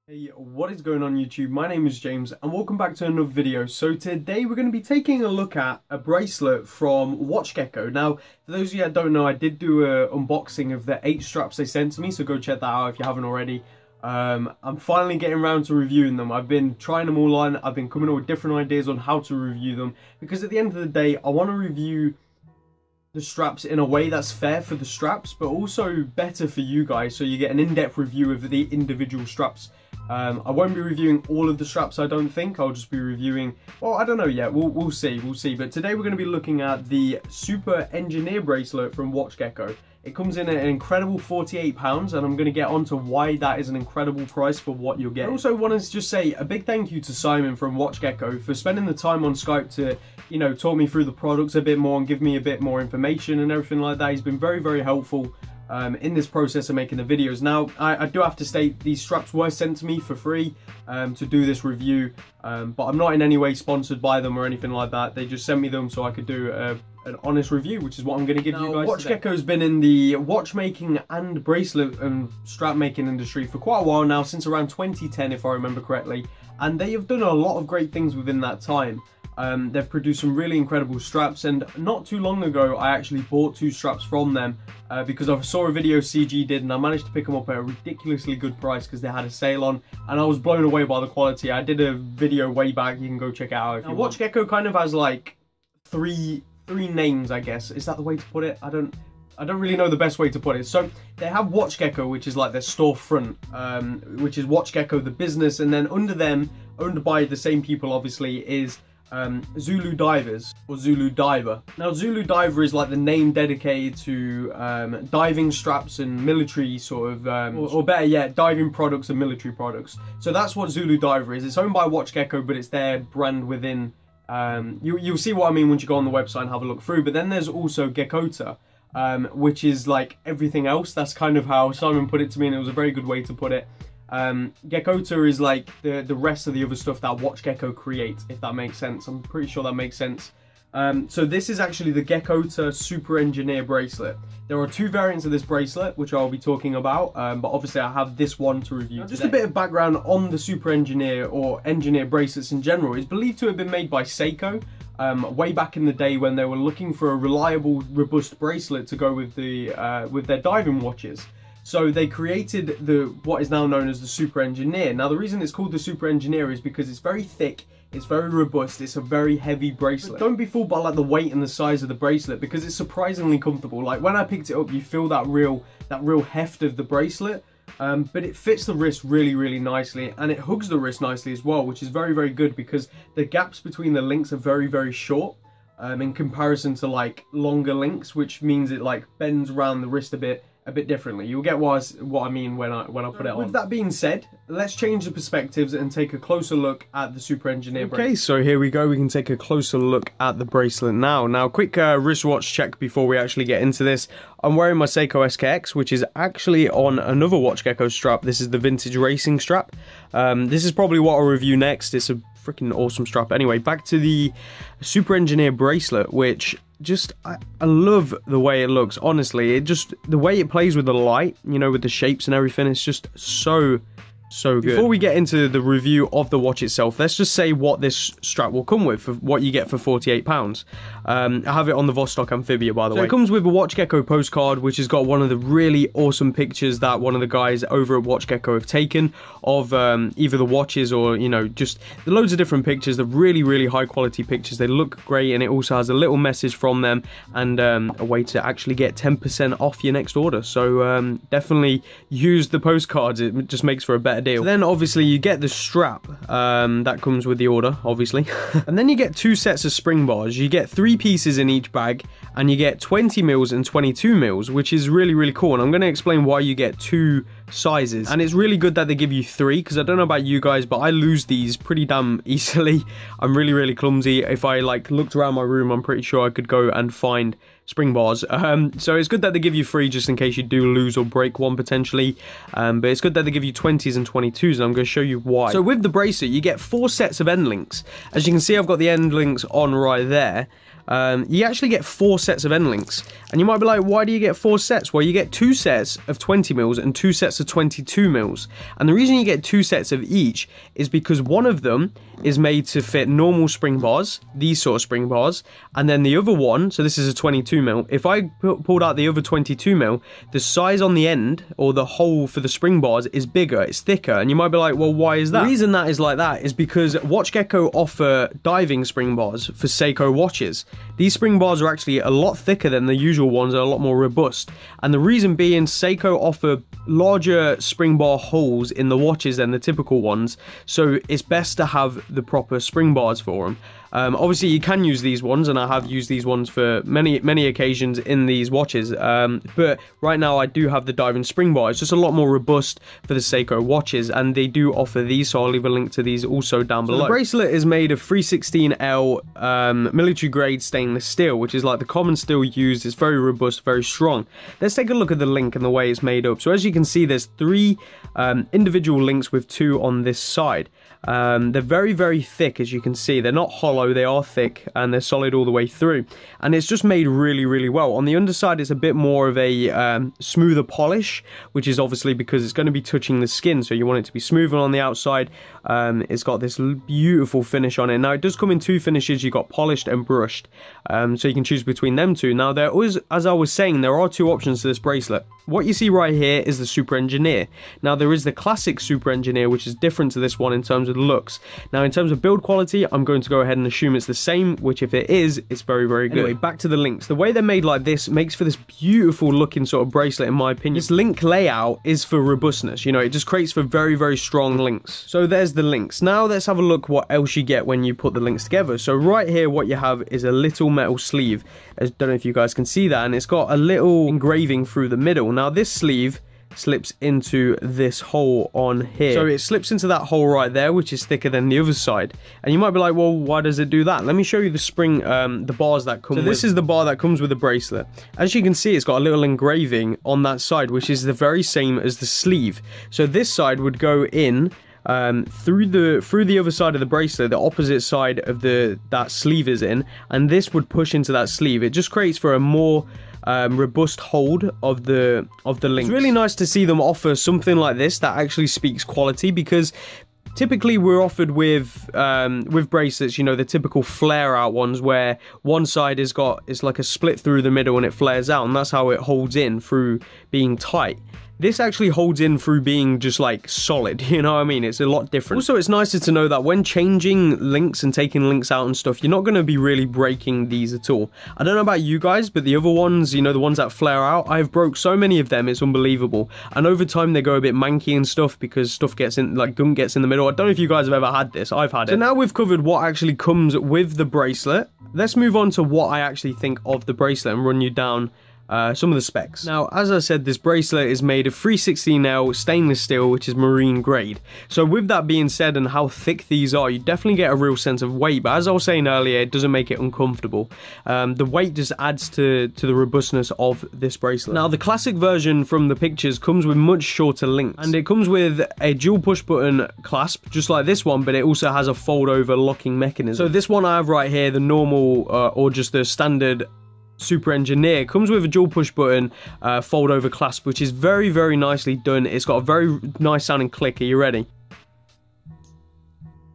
Hey, what is going on YouTube? My name is James and welcome back to another video. So today we're going to be taking a look at a bracelet from WatchGecko. Now, for those of you that don't know, I did do an unboxing of the 8 straps they sent to me, so go check that out if you haven't already. I'm finally getting around to reviewing them. I've been trying them all on. I've been coming up with different ideas on how to review them, because at the end of the day, I want to review the straps in a way that's fair for the straps, but also better for you guys, so you get an in-depth review of the individual straps. I won't be reviewing all of the straps, I don't think. I'll just be reviewing, well, I don't know yet. We'll see. But today we're going to be looking at the Super Engineer bracelet from WatchGecko. It comes in at an incredible £48, and I'm going to get onto why that is an incredible price for what you'll get. I also wanted to just say a big thank you to Simon from WatchGecko for spending the time on Skype to, you know, talk me through the products a bit more and give me a bit more information and everything like that. He's been very, very helpful in this process of making the videos. Now, I do have to state these straps were sent to me for free to do this review, but I'm not in any way sponsored by them or anything like that. They just sent me them so I could do an honest review, which is what I'm going to give you guys. WatchGecko's been in the watchmaking and bracelet and strap making industry for quite a while now, since around 2010 if I remember correctly, and they have done a lot of great things within that time. They've produced some really incredible straps, and not too long ago I actually bought 2 straps from them because I saw a video CG did, and I managed to pick them up at a ridiculously good price because they had a sale on, and I was blown away by the quality. I did a video way back, you can go check it out if you want. WatchGecko kind of has like three names, I guess. Is that the way to put it? I don't really know the best way to put it. So they have WatchGecko, which is like their storefront, which is WatchGecko the business, and then under them, owned by the same people obviously, is Zulu Divers, or Zulu Diver. Now, Zulu Diver is like the name dedicated to diving straps and military sort of, or better yet, diving products and military products. So that's what Zulu Diver is. It's owned by WatchGecko, but it's their brand within. You'll see what I mean once you go on the website and have a look through. But then there's also Gekkota, which is like everything else. That's kind of how Simon put it to me, and it was a very good way to put it. Gekkota is like the rest of the other stuff that WatchGecko creates, if that makes sense. I'm pretty sure that makes sense. So this is actually the Gekkota Super Engineer bracelet. There are 2 variants of this bracelet, which I'll be talking about, but obviously I have this one to review today. Just a bit of background on the Super Engineer, or Engineer bracelets in general. It's believed to have been made by Seiko way back in the day, when they were looking for a reliable, robust bracelet to go with their diving watches. So they created what is now known as the Super Engineer. Now, the reason it's called the Super Engineer is because it's very thick, it's very robust, it's a very heavy bracelet. But don't be fooled by like the weight and the size of the bracelet, because it's surprisingly comfortable. Like when I picked it up, you feel that real heft of the bracelet, but it fits the wrist really, really nicely, and it hugs the wrist nicely as well, which is very, very good, because the gaps between the links are very, very short in comparison to like longer links, which means it like bends around the wrist a bit differently. You'll get what I mean when I put it on. With that being said, let's change the perspectives and take a closer look at the Super Engineer bracelet. Okay, so here we go. We can take a closer look at the bracelet now. Now, quick wristwatch check before we actually get into this. I'm wearing my Seiko SKX, which is actually on another WatchGecko strap. This is the vintage racing strap. This is probably what I'll review next. It's a freaking awesome strap. Anyway, back to the Super Engineer bracelet, which I love the way it looks. Honestly, the way it plays with the light, you know, with the shapes and everything, it's just so good. Before we get into the review of the watch itself, let's just say what this strap will come with, for what you get for £48. I have it on the Vostok Amphibia, by the way. So it comes with a WatchGecko postcard, which has got one of the really awesome pictures that one of the guys over at WatchGecko have taken of either the watches or, you know, just loads of different pictures. They're really, really high quality pictures. They look great, and it also has a little message from them and a way to actually get 10% off your next order. So definitely use the postcards. It just makes for a better deal. So then obviously you get the strap that comes with the order, obviously. And then you get 2 sets of spring bars. You get 3 pieces in each bag, and you get 20 mils and 22 mils, which is really, really cool. And I'm going to explain why you get 2 sizes, and it's really good that they give you 3, because I don't know about you guys, but I lose these pretty damn easily. I'm really, really clumsy. If I like looked around my room, I'm pretty sure I could go and find spring bars. So it's good that they give you 3 just in case you do lose or break one potentially, but it's good that they give you 20s and 22s, and I'm going to show you why. So with the bracelet, you get 4 sets of end links. As you can see, I've got the end links on right there. You actually get 4 sets of end links, and you might be like, why do you get 4 sets? Well, you get 2 sets of 20 mils and 2 sets sets of 22 mils. And the reason you get 2 sets of each is because one of them is made to fit normal spring bars, these sort of spring bars, and then the other one, so this is a 22 mil, if I pulled out the other 22 mil, the size on the end, or the hole for the spring bars, is bigger, it's thicker, and you might be like, well, why is that? The reason that is like that is because WatchGecko offer diving spring bars for Seiko watches. These spring bars are actually a lot thicker than the usual ones, are a lot more robust, and the reason being, Seiko offer larger spring bar holes in the watches than the typical ones, so it's best to have the proper spring bars for them. Obviously you can use these ones, and I have used these ones for many occasions in these watches, but right now I do have the diving spring bar. It's just a lot more robust for the Seiko watches, and they do offer these, so I'll leave a link to these also down below. So the bracelet is made of 316L military grade stainless steel, which is like the common steel used. It's very robust, very strong. Let's take a look at the link and the way it's made up. So as you can see, there's 3 individual links with 2 on this side. They're very thick, as you can see. They're not hollow, they are thick, and they're solid all the way through, and it's just made really well. On the underside, it's a bit more of a smoother polish, which is obviously because it's going to be touching the skin, so you want it to be smooth. And on the outside, it's got this beautiful finish on it. Now it does come in 2 finishes. You got polished and brushed, so you can choose between them 2. Now there is, as I was saying, there are 2 options to this bracelet. What you see right here is the Super Engineer. Now there is the classic Super Engineer, which is different to this one in terms of looks. Now in terms of build quality, I'm going to go ahead and assume it's the same, which if it is, it's very good. Anyway, back to the links. The way they're made like this makes for this beautiful looking sort of bracelet, in my opinion. This link layout is for robustness, you know, it just creates for very strong links. So there's the links. Now let's have a look what else you get when you put the links together. So right here, what you have is a little metal sleeve. I don't know if you guys can see that, and it's got a little engraving through the middle. Now this sleeve slips into this hole on here. So it slips into that hole right there, which is thicker than the other side. And you might be like, well, why does it do that? Let me show you the spring, the bars that come with. So this is the bar that comes with the bracelet. As you can see, it's got a little engraving on that side, which is the very same as the sleeve. So this side would go in through the other side of the bracelet, the opposite side of that sleeve is in, and this would push into that sleeve. It just creates for a more robust hold of the links. It's really nice to see them offer something like this that actually speaks quality, because typically we're offered with bracelets, you know, the typical flare out ones where one side it's like a split through the middle and it flares out, and that's how it holds in through being tight. This actually holds in through being just like solid, you know what I mean? It's a lot different. Also, it's nicer to know that when changing links and taking links out and stuff, you're not going to be really breaking these at all. I don't know about you guys, but the other ones, you know, the ones that flare out, I've broke so many of them, it's unbelievable. And over time, they go a bit manky and stuff because stuff gets in, like gunk gets in the middle. I don't know if you guys have ever had this. I've had it. So now we've covered what actually comes with the bracelet. Let's move on to what I actually think of the bracelet and run you down some of the specs. Now, as I said, this bracelet is made of 316L stainless steel, which is marine grade. So with that being said, and how thick these are, you definitely get a real sense of weight, but as I was saying earlier, it doesn't make it uncomfortable. The weight just adds to the robustness of this bracelet. Now, the classic version from the pictures comes with much shorter links, and it comes with a dual push button clasp, just like this one, but it also has a fold over locking mechanism. So this one I have right here, the normal or just the standard Super Engineer, comes with a dual push button fold over clasp, which is very nicely done. It's got a very nice sounding click. Are you ready?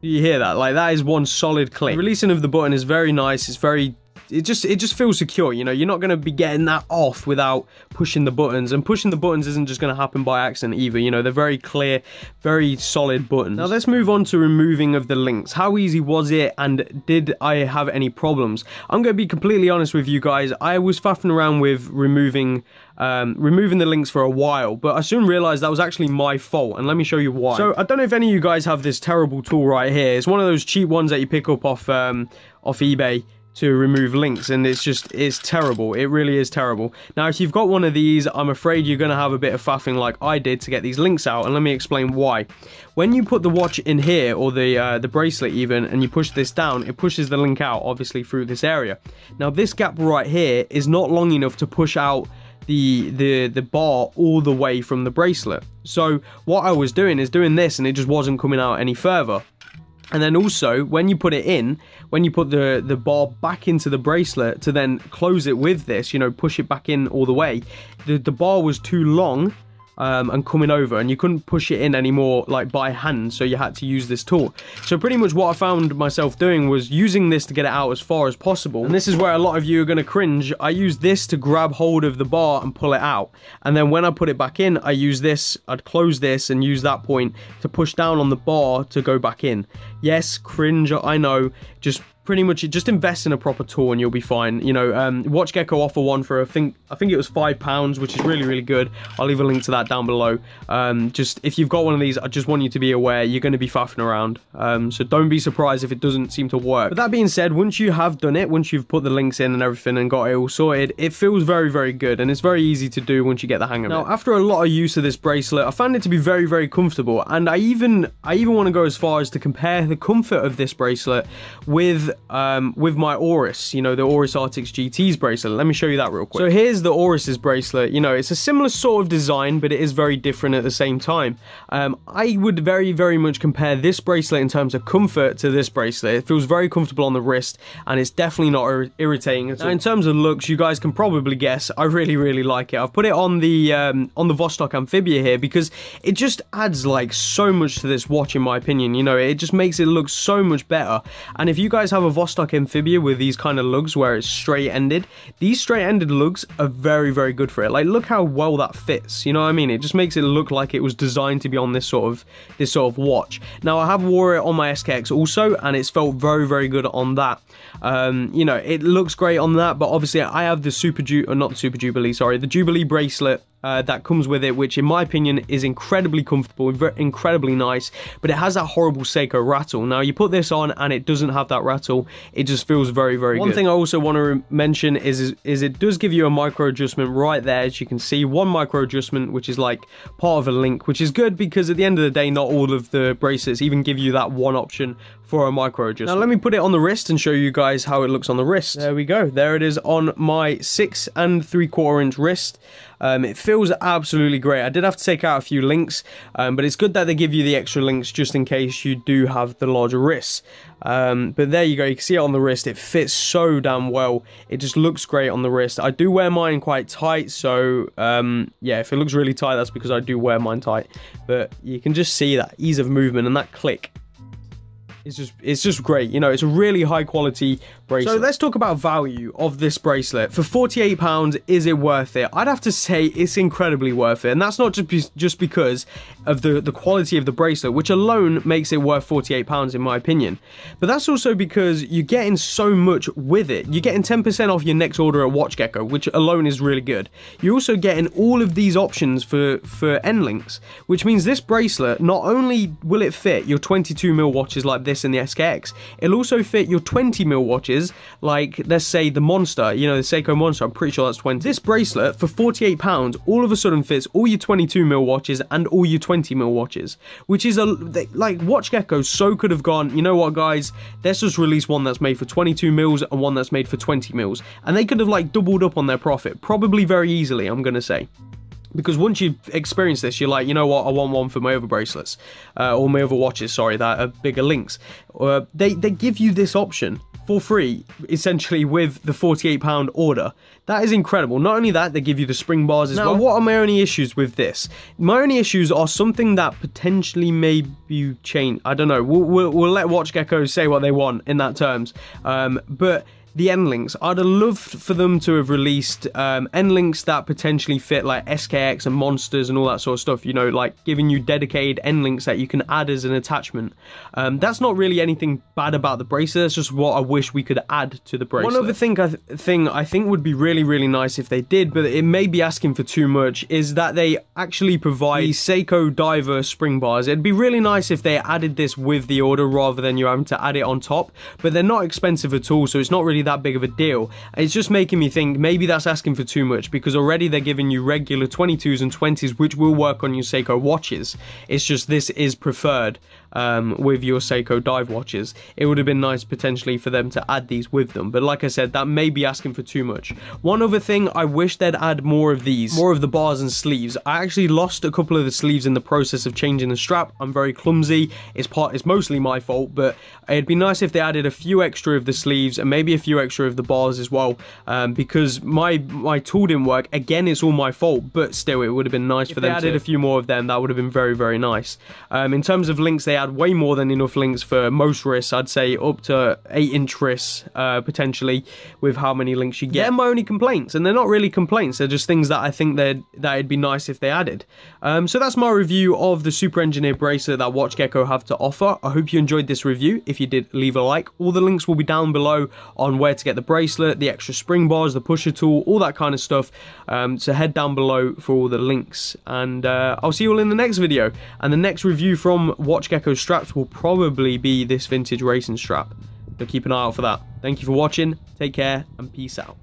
You hear that? Like, that is one solid click. The releasing of the button is very nice. It's very, it just feels secure, you know. You're not going to be getting that off without pushing the buttons, and pushing the buttons isn't just going to happen by accident either, you know. They're very clear, very solid buttons. Now let's move on to removing of the links. How easy was it, and did I have any problems? I'm going to be completely honest with you guys. I was faffing around with removing the links for a while, but I soon realized that was actually my fault, and let me show you why. So I don't know if any of you guys have this terrible tool right here. It's one of those cheap ones that you pick up off eBay to remove links, and it's terrible. It really is terrible. Now, if you've got one of these, I'm afraid you're going to have a bit of faffing like I did to get these links out, and let me explain why. When you put the watch in here, or the bracelet even, and you push this down, it pushes the link out, obviously, through this area. Now, this gap right here is not long enough to push out the bar all the way from the bracelet. So what I was doing is doing this, and it just wasn't coming out any further. And then also, when you put it in, when you put the bar back into the bracelet to then close it with this, you know, push it back in all the way, the bar was too long, and coming over, and you couldn't push it in anymore like by hand, so you had to use this tool. So pretty much what I found myself doing was using this to get it out as far as possible, and this is where a lot of you are going to cringe. I use this to grab hold of the bar and pull it out, and then when I put it back in, I use this, I'd close this and use that point to push down on the bar to go back in. Yes, cringe, I know, just pretty much just invest in a proper tool and you'll be fine. You know, WatchGecko offer one for I think it was £5, which is really good. I'll leave a link to that down below. Just if you've got one of these, I just want you to be aware you're going to be faffing around, so don't be surprised if it doesn't seem to work. But that being said, once you have done it, once you've put the links in and everything and got it all sorted, it feels very good, and it's very easy to do once you get the hang of it. Now, after a lot of use of this bracelet, I found it to be very comfortable, and I even want to go as far as to compare the comfort of this bracelet with my Oris, you know, the Oris Artix GT's bracelet. Let me show you that real quick. So here's the Oris's bracelet. You know, it's a similar sort of design, but it is very different at the same time. I would very much compare this bracelet in terms of comfort to this bracelet. It feels very comfortable on the wrist, and it's definitely not irritating at all. Now, in terms of looks, you guys can probably guess, I really like it. I've put it on the Vostok Amphibia here because it just adds like so much to this watch, in my opinion. You know, it just makes it look so much better. And if you guys have a Vostok Amphibia with these kind of lugs where it's straight-ended, these straight-ended lugs are very good for it. Like, look how well that fits, you know what I mean? It just makes it look like it was designed to be on this sort of watch. Now, I have wore it on my SKX also, and it's felt very good on that. You know, it looks great on that, but obviously I have the the Jubilee bracelet that comes with it, which in my opinion is incredibly comfortable, incredibly nice, but it has that horrible Seiko rattle. Now, you put this on and it doesn't have that rattle. It just feels very good. One thing I also want to mention is it does give you a micro adjustment right there, as you can see, one micro adjustment, which is like part of a link, which is good because at the end of the day, not all of the bracelets even give you that one option for a micro adjustment. Now, let me put it on the wrist and show you guys how it looks on the wrist. There we go. There it is on my 6 3/4 inch wrist. It feels absolutely great. I did have to take out a few links, but it's good that they give you the extra links just in case you do have the larger wrists. But there you go, you can see it on the wrist. It fits so damn well. It just looks great on the wrist. I do wear mine quite tight, so yeah, if it looks really tight, that's because I do wear mine tight. But you can just see that ease of movement and that click. It's just great. You know, it's a really high quality bracelet. So let's talk about value of this bracelet. For £48, is it worth it? I'd have to say it's incredibly worth it, and that's not just because of the quality of the bracelet, which alone makes it worth £48 in my opinion, but that's also because you're getting so much with it. You're getting 10% off your next order at WatchGecko, which alone is really good. You're also getting all of these options for end links, which means this bracelet, not only will it fit your 22mm watches like this in the SKX, it'll also fit your 20mm watches, like let's say the Monster, you know, the Seiko Monster. I'm pretty sure that's 20. This bracelet for £48 all of a sudden fits all your 22mm watches and all your 20mm watches, which is like WatchGecko so could have gone, you know what guys, let's just release one that's made for 22mm and one that's made for 20mm, and they could have like doubled up on their profit, probably very easily, I'm gonna say. Because once you experience this, you're like, you know what, I want one for my other bracelets, or my other watches, sorry, that are bigger links. They give you this option for free, essentially, with the £48 order. That is incredible. Not only that, they give you the spring bars as well. Now, what are my only issues with this? My only issues are something that potentially may be changed. I don't know. We'll let WatchGecko say what they want in that terms. But the end links, I'd have loved for them to have released end links that potentially fit like SKX and Monsters and all that sort of stuff, you know, like giving you dedicated end links that you can add as an attachment. That's not really anything bad about the bracelet, it's just what I wish we could add to the bracelet. One other thing I think would be really nice if they did, but it may be asking for too much, is that they actually provide the Seiko Diver spring bars. It'd be really nice if they added this with the order rather than you having to add it on top, but they're not expensive at all, so it's not really that big of a deal. It's just making me think maybe that's asking for too much, because already they're giving you regular 22s and 20s which will work on your Seiko watches. It's just this is preferred. with your Seiko dive watches. It would have been nice potentially for them to add these with them, but like I said, that may be asking for too much. One other thing, I wish they'd add more of these, more of the bars and sleeves. I actually lost a couple of the sleeves in the process of changing the strap. I'm very clumsy. It's mostly my fault, but it'd be nice if they added a few extra of the sleeves and maybe a few extra of the bars as well, because my tool didn't work. Again, it's all my fault, but still, it would have been nice for them to added a few more of them. That would have been very, very nice. In terms of links, they add way more than enough links for most wrists. I'd say up to 8-inch wrists, potentially, with how many links you get. They're my only complaints, and they're not really complaints. They're just things that I think that it'd be nice if they added. So that's my review of the super engineered bracelet that WatchGecko have to offer. I hope you enjoyed this review. If you did, leave a like. All the links will be down below on where to get the bracelet, the extra spring bars, the pusher tool, all that kind of stuff. So head down below for all the links, and I'll see you all in the next video. And the next review from WatchGecko straps will probably be this vintage racing strap, so keep an eye out for that. Thank you for watching, take care, and peace out.